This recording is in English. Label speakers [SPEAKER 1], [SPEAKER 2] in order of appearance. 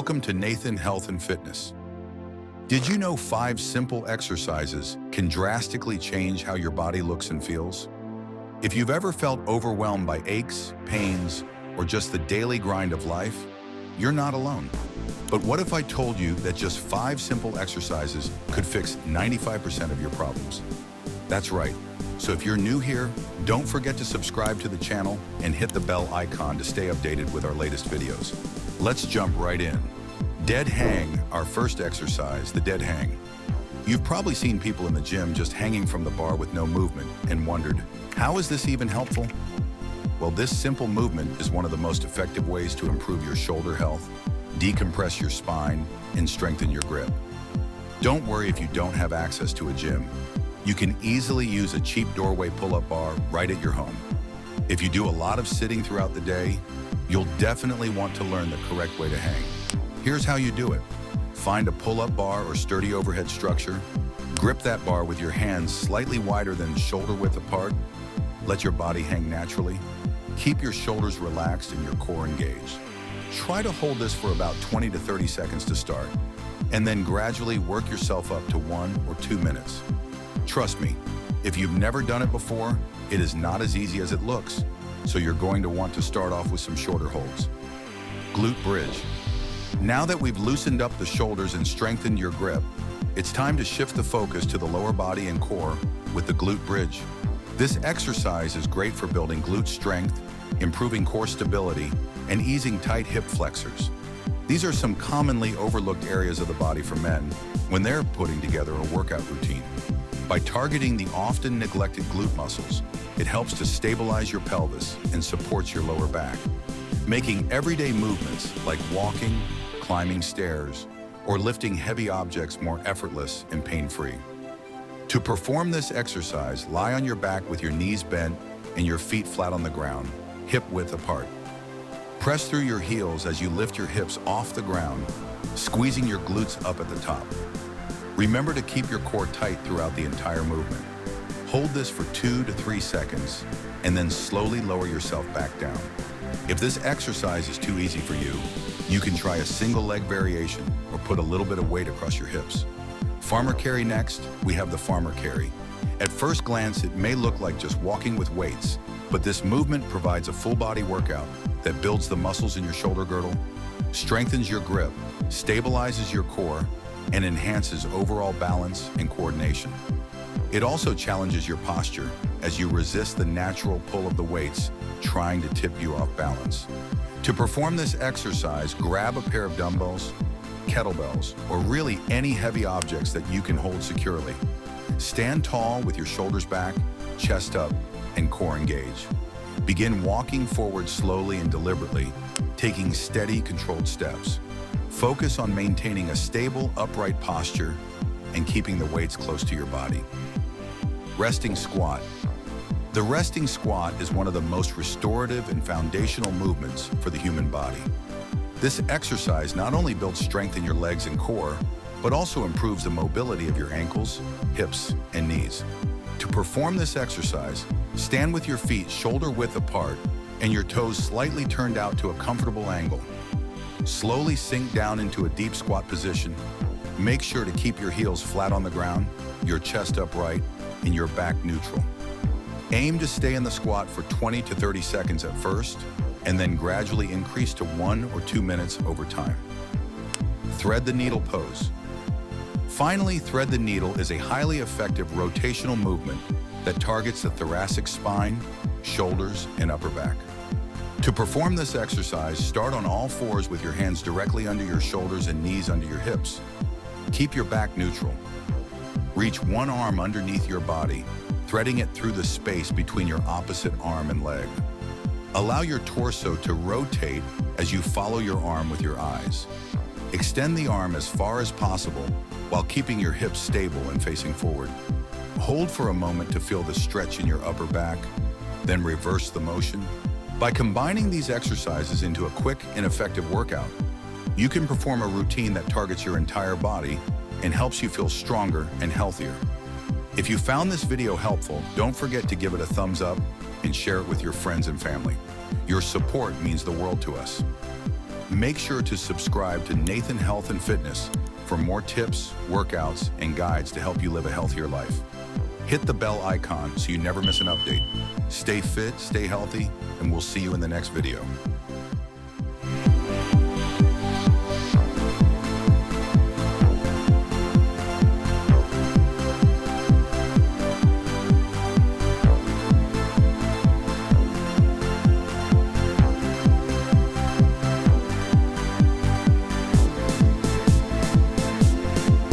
[SPEAKER 1] Welcome to Nathan Health and Fitness. Did you know 5 simple exercises can drastically change how your body looks and feels? If you've ever felt overwhelmed by aches, pains, or just the daily grind of life, you're not alone. But what if I told you that just 5 simple exercises could fix 95% of your problems? That's right. So if you're new here, don't forget to subscribe to the channel and hit the bell icon to stay updated with our latest videos. Let's jump right in. Dead hang, our first exercise, the dead hang. You've probably seen people in the gym just hanging from the bar with no movement and wondered, how is this even helpful? Well, this simple movement is one of the most effective ways to improve your shoulder health, decompress your spine, and strengthen your grip. Don't worry if you don't have access to a gym. You can easily use a cheap doorway pull-up bar right at your home. If you do a lot of sitting throughout the day, you'll definitely want to learn the correct way to hang. Here's how you do it. Find a pull-up bar or sturdy overhead structure. Grip that bar with your hands slightly wider than shoulder width apart. Let your body hang naturally. Keep your shoulders relaxed and your core engaged. Try to hold this for about 20 to 30 seconds to start, and then gradually work yourself up to 1 or 2 minutes. Trust me, if you've never done it before, it is not as easy as it looks, so you're going to want to start off with some shorter holds. Glute Bridge. Now that we've loosened up the shoulders and strengthened your grip, it's time to shift the focus to the lower body and core with the Glute Bridge. This exercise is great for building glute strength, improving core stability, and easing tight hip flexors. These are some commonly overlooked areas of the body for men when they're putting together a workout routine. By targeting the often neglected glute muscles, it helps to stabilize your pelvis and supports your lower back, making everyday movements like walking, climbing stairs, or lifting heavy objects more effortless and pain-free. To perform this exercise, lie on your back with your knees bent and your feet flat on the ground, hip width apart. Press through your heels as you lift your hips off the ground, squeezing your glutes up at the top. Remember to keep your core tight throughout the entire movement. Hold this for 2 to 3 seconds, and then slowly lower yourself back down. If this exercise is too easy for you, you can try a single leg variation or put a little bit of weight across your hips. Farmer carry next, we have the farmer carry. At first glance, it may look like just walking with weights, but this movement provides a full body workout that builds the muscles in your shoulder girdle, strengthens your grip, stabilizes your core, and enhances overall balance and coordination. It also challenges your posture as you resist the natural pull of the weights trying to tip you off balance. To perform this exercise, grab a pair of dumbbells, kettlebells, or really any heavy objects that you can hold securely. Stand tall with your shoulders back, chest up, and core engaged. Begin walking forward slowly and deliberately, taking steady, controlled steps. Focus on maintaining a stable, upright posture and keeping the weights close to your body. Resting squat. The resting squat is one of the most restorative and foundational movements for the human body. This exercise not only builds strength in your legs and core, but also improves the mobility of your ankles, hips, and knees. To perform this exercise, stand with your feet shoulder width apart and your toes slightly turned out to a comfortable angle. Slowly sink down into a deep squat position. Make sure to keep your heels flat on the ground, your chest upright, and your back neutral. Aim to stay in the squat for 20 to 30 seconds at first, and then gradually increase to 1 or 2 minutes over time. Thread the needle pose. Finally, thread the needle is a highly effective rotational movement that targets the thoracic spine, shoulders, and upper back. To perform this exercise, start on all fours with your hands directly under your shoulders and knees under your hips. Keep your back neutral. Reach one arm underneath your body, threading it through the space between your opposite arm and leg. Allow your torso to rotate as you follow your arm with your eyes. Extend the arm as far as possible while keeping your hips stable and facing forward. Hold for a moment to feel the stretch in your upper back, then reverse the motion. By combining these exercises into a quick and effective workout, you can perform a routine that targets your entire body and helps you feel stronger and healthier. If you found this video helpful, don't forget to give it a thumbs up and share it with your friends and family. Your support means the world to us. Make sure to subscribe to Nathan Health and Fitness for more tips, workouts, and guides to help you live a healthier life. Hit the bell icon so you never miss an update. Stay fit, stay healthy, and we'll see you in the next video.